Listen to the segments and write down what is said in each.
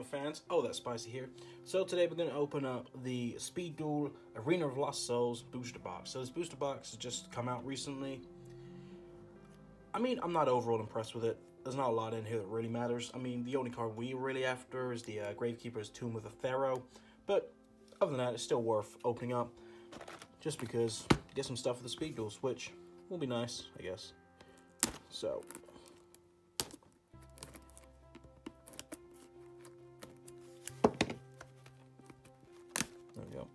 YuGiOh fans, oh that's spicy here. So today we're going to open up the Speed Duel Arena of Lost Souls booster box. So this booster box has just come out recently. I mean, I'm not overall impressed with it. There's not a lot in here that really matters. I mean, the only card we really after is the Gravekeeper's Tomb of the Pharaoh. But other than that, it's still worth opening up. Just because get some stuff for the Speed Duels, which will be nice, I guess. So there we go.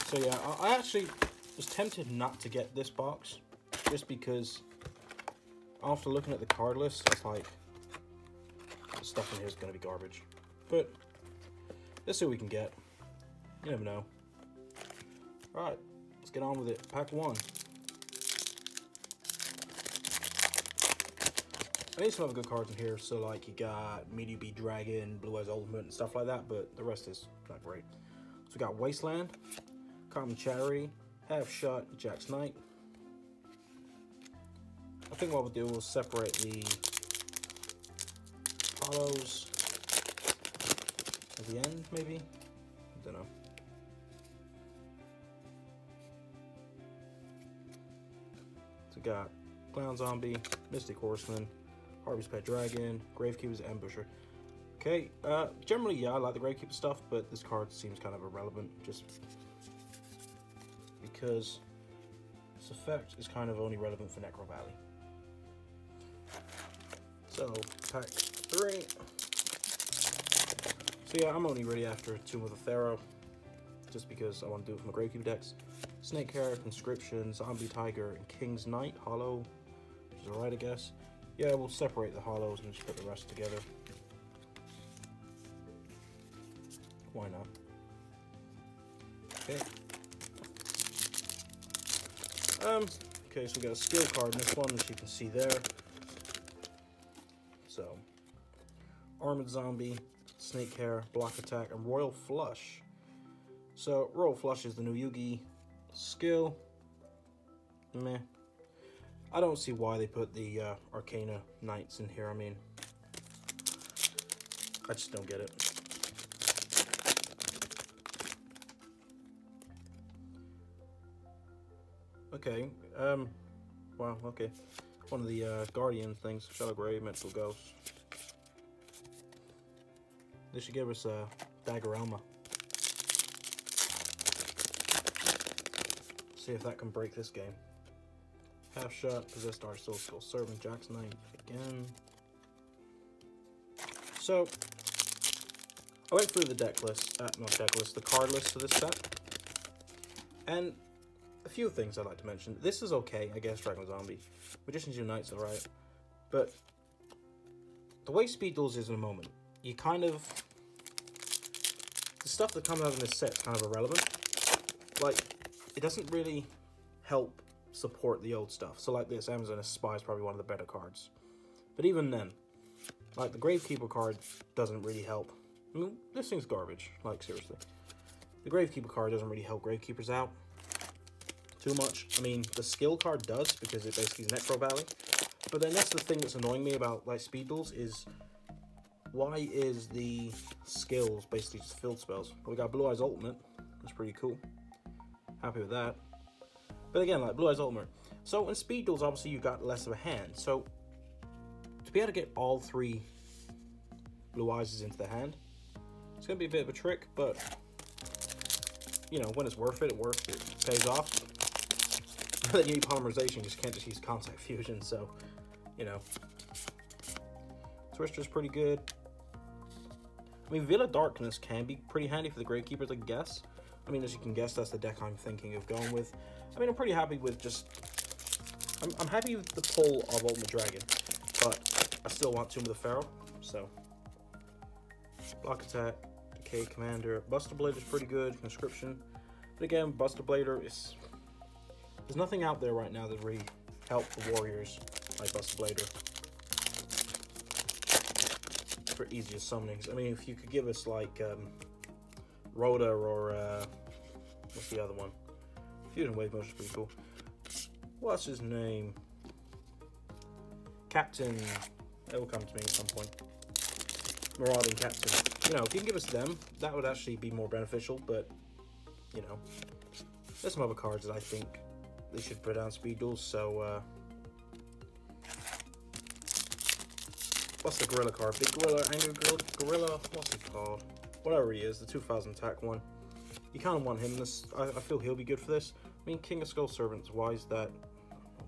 So yeah, I actually was tempted not to get this box, just because after looking at the card list, I was like, the stuff in here is going to be garbage. But let's see what we can get. You never know. Alright, let's get on with it. Pack 1. I need some other good cards in here, so like you got Meteor Beat Dragon, Blue Eyes Ultimate, and stuff like that, but the rest is not great. So we got Wasteland, Common Charity, Half Shot, Jack's Knight. I think what we'll do is separate the hollows at the end, maybe? I don't know. So we got Clown Zombie, Mystic Horseman, Harvey's Pet Dragon, Gravekeeper's Ambusher. Okay, generally, yeah, I like the Gravekeeper stuff, but this card seems kind of irrelevant, just because this effect is kind of only relevant for Necro Valley. So, pack 3. So yeah, I'm only really after Tomb of the Pharaoh, just because I want to do it from the Gravekeeper decks. Snake Hair, Conscription, Zombie Tiger, and King's Knight, Hollow, which is alright, I guess. Yeah, we'll separate the hollows and just put the rest together. Why not? Okay. Okay, so we got a skill card in this one, as you can see there. So, Armored Zombie, Snake Hair, Block Attack, and Royal Flush. So, Royal Flush is the new Yugi skill. Meh. I don't see why they put the Arcana Knights in here. I mean, I just don't get it. Okay, wow, okay. One of the Guardian things, Shadow Grave, Mental Ghost. They should give us a Daggerelma. See if that can break this game. Half Shot, Possessed Our Soul Skull Servant, Jack's Knight again. So, I went through the deck list, not deck list, the card list for this set. And a few things I'd like to mention. This is okay, I guess, Dragon Zombie. Magician's Unite's alright. But the way Speed Duels is in a moment, you kind of... the stuff that comes out in this set is kind of irrelevant. Like, it doesn't really help support the old stuff. So like this, Amazon Spy is probably one of the better cards. But even then, like the Gravekeeper card doesn't really help. I mean, this thing's garbage, like seriously. The Gravekeeper card doesn't really help Gravekeepers out too much. I mean, the skill card does, because it basically is Necro Valley. But then that's the thing that's annoying me about like Speed Duels is, why is the skills basically just field spells? Well, we got Blue Eyes Ultimate, that's pretty cool. Happy with that. But again, like Blue Eyes Ultimate. So in Speed Duels, obviously you got less of a hand. So to be able to get all 3 Blue Eyes into the hand, it's gonna be a bit of a trick, but you know, when it's worth it, it pays off. But then you need polymerization, you just can't just use Contact Fusion, so you know. Twister's pretty good. I mean, Veil of Darkness can be pretty handy for the Gravekeepers, I guess. I mean, as you can guess, that's the deck I'm thinking of going with. I mean, I'm pretty happy with just... I'm happy with the pull of Ultimate Dragon, but I still want Tomb of the Pharaoh, so... Block Attack, Decay Commander. Buster Blader is pretty good, Conscription. But again, Buster Blader is... there's nothing out there right now that really help the Warriors like Buster Blader. For easiest summonings. I mean, if you could give us, like, Rhoda or what's the other one? Fusion Wave Motion is pretty cool. what's his name? Captain. It will come to me at some point. Marauding Captain. You know, if you can give us them, that would actually be more beneficial, but, you know. There's some other cards that I think they should put down speed duels, so, what's the gorilla card? Big gorilla, angry gorilla, what's he called? Whatever he is, the 2000 attack one. You kind of want him. I feel he'll be good for this. I mean, King of Skull Servants, why is that?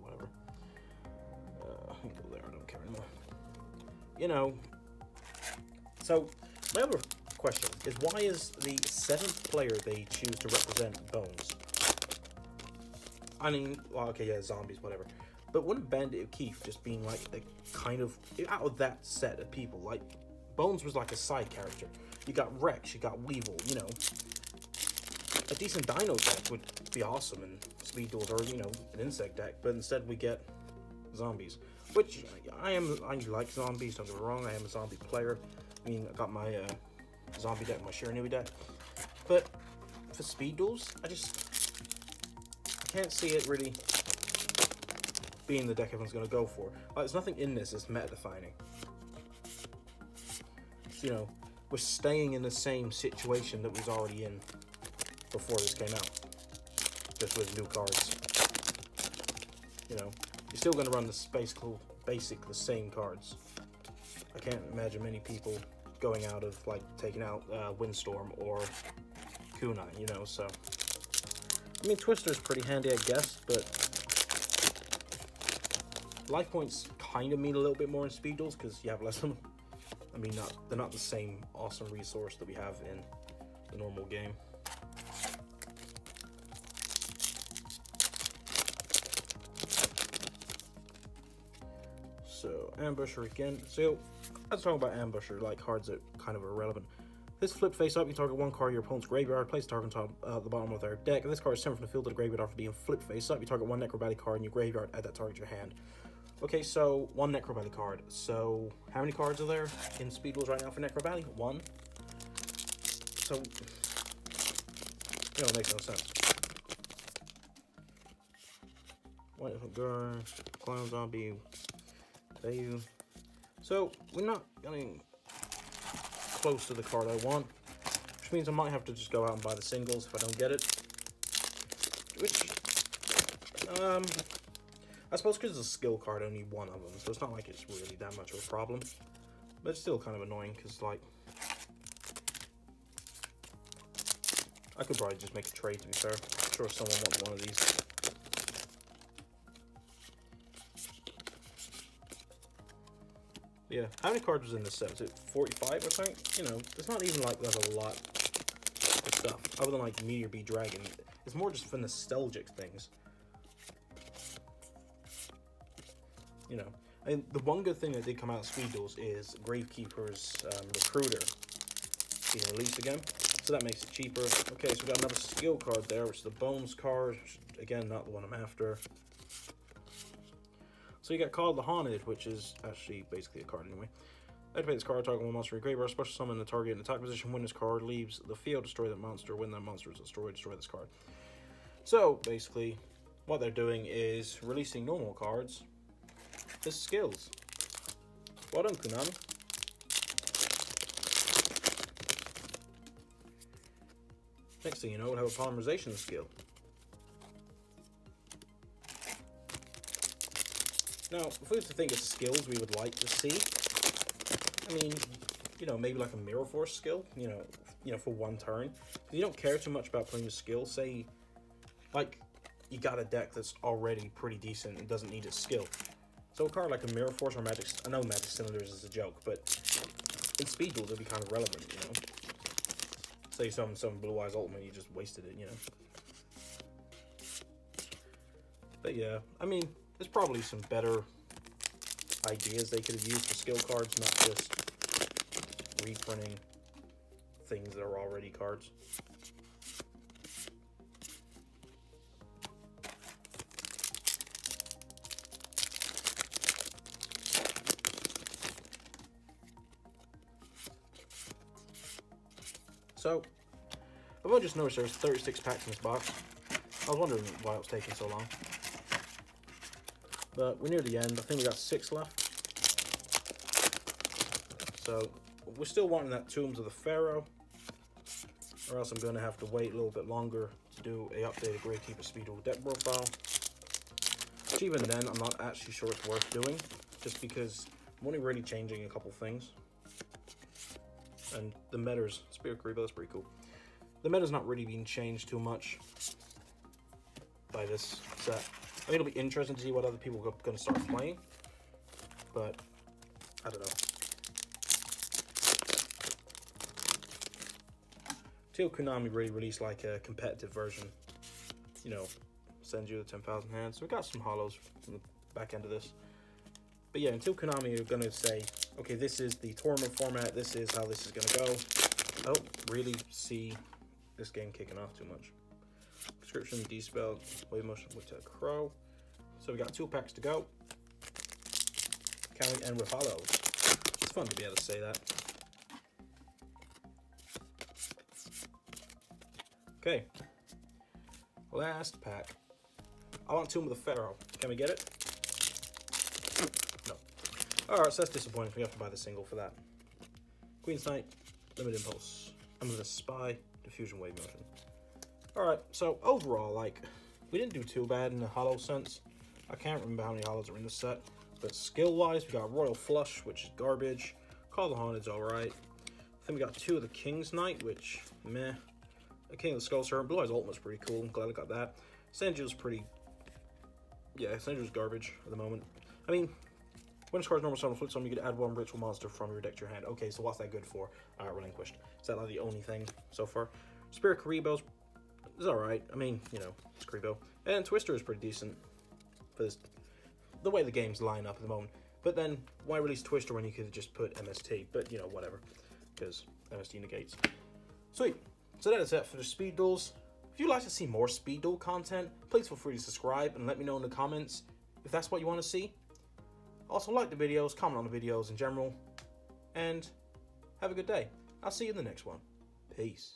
Whatever. I can go there, I don't care anymore. You know, so my other question is, why is the 7th player they choose to represent Bones? I mean, well, okay, yeah, zombies, whatever. But wouldn't Bandit O'Keefe just being like a kind of, out of that set of people, like, Bones was like a side character. You got Rex, you got Weevil, you know. A decent dino deck would be awesome in speed duels, or, you know, an insect deck, but instead we get zombies. Which, I like zombies, don't get me wrong, I am a zombie player. I mean, I got my zombie deck, my Shiranui deck. But for speed duels, I can't see it really being the deck everyone's going to go for. Like, there's nothing in this that's meta-defining. You know, we're staying in the same situation that we was already in before this came out, just with new cards. You know, you're still going to run the basic the same cards. I can't imagine many people going out of, like, taking out Windstorm or Kunai, you know, so. I mean, Twister's pretty handy, I guess, but life points kind of mean a little bit more in speed duels because you have less of them. I mean, they're not the same awesome resource that we have in the normal game. So, Ambusher again. So, I was talking about Ambusher, like cards that kind of are irrelevant. This flip face up, you target one card in your opponent's graveyard, place the target on top, the bottom of their deck. If this card is sent from the field to the graveyard after being flip face up, you target one Necrobatic card in your graveyard, add that target to your hand. Okay, so one Necrobatic card. So, how many cards are there in Speed Duels right now for Necrobatic? One. So, you know, it makes no sense. White Guard, Clown Zombie, Bayou. So, we're not getting close to the card I want, which means I might have to just go out and buy the singles if I don't get it. Which, I suppose because it's a skill card, only one of them, so it's not like it's really that much of a problem. But it's still kind of annoying, because, like, I could probably just make a trade, to be fair. I'm sure someone wants one of these. Yeah, how many cards was in this set? Was it 45 or something? You know, it's not even like there's a lot of stuff, other than, like, Meteor Bee Dragon. It's more just for nostalgic things. You know, and the one good thing that did come out of Speed Duels is Gravekeeper's Recruiter being released again, so that makes it cheaper. Okay, so we got another skill card there, which is the Bones card, which, again, not the one I'm after. So you got Call of the Haunted, which is actually basically a card anyway. Activate this card, target one monster in your graveyard, special summon the target in attack position. When this card leaves the field, destroy that monster. When that monster is destroyed, destroy this card. So basically, what they're doing is releasing normal cards as skills. Well done, Konami. Next thing you know, we'll have a polymerization skill. Now, if we were to think of skills we would like to see, I mean, you know, maybe like a Mirror Force skill, you know, for one turn. If you don't care too much about playing a skill, say, like, you got a deck that's already pretty decent and doesn't need a skill. So a card like a Mirror Force or Magic, I know Magic Cylinders is a joke, but in Speed Duels it'd be kind of relevant, you know. Say some Blue Eyes Ultimate, you just wasted it, you know. But yeah, I mean, there's probably some better ideas they could have used for skill cards, not just reprinting things that are already cards. So, I've just noticed there's 36 packs in this box. I was wondering why it was taking so long. But we're near the end. I think we got 6 left. So we're still wanting that Tombs of the Pharaoh, or else I'm going to have to wait a little bit longer to do a updated Gravekeeper Speedle deck profile. Which even then, I'm not actually sure it's worth doing, just because I'm only really changing a couple things. And the meta's, Spirit Karibo, that's pretty cool. The meta's not really being changed too much by this set. I mean, it'll be interesting to see what other people are going to start playing, but I don't know. Till Konami really released like a competitive version, you know, send you the 10,000 hands. So we got some hollows from the back end of this. But yeah, until Konami are going to say, okay, this is the tournament format, this is how this is going to go, I don't really see this game kicking off too much. Prescription, Despelled, Wave Motion, Woodtail Crow. So we got 2 packs to go. Can we end with hollows? It's fun to be able to say that. Okay, last pack. I want Tomb of the Pharaoh. Can we get it? No. Alright, so that's disappointing. We have to buy the single for that. Queen's Knight, Limited Impulse, Amethyst Spy, Diffusion Wave Motion. Alright, so overall, like, we didn't do too bad in the hollow sense. I can't remember how many hollows are in this set. But skill-wise, we got Royal Flush, which is garbage. Call the Haunted's alright. Then we got 2 of the King's Knight, which, meh. The King of the Skull Serpent, Blue Eyes Ultimate's pretty cool. I'm glad I got that. Sanju's pretty... yeah, Sanju's garbage at the moment. I mean, when it card's normal summon, flip summon, you can add 1 ritual monster from your deck to your hand. Okay, so what's that good for? Alright, relinquished. Is that like the only thing so far? Spirit Karibo's is alright. I mean, you know, it's Karibo. And Twister is pretty decent for this, the way the games line up at the moment. But then, why release Twister when you could just put MST? But, you know, whatever. Because MST negates. Sweet. So that is it for the Speed Duels. If you'd like to see more Speed Duel content, please feel free to subscribe and let me know in the comments if that's what you want to see. Also, like the videos, comment on the videos in general, and have a good day. I'll see you in the next one. Peace.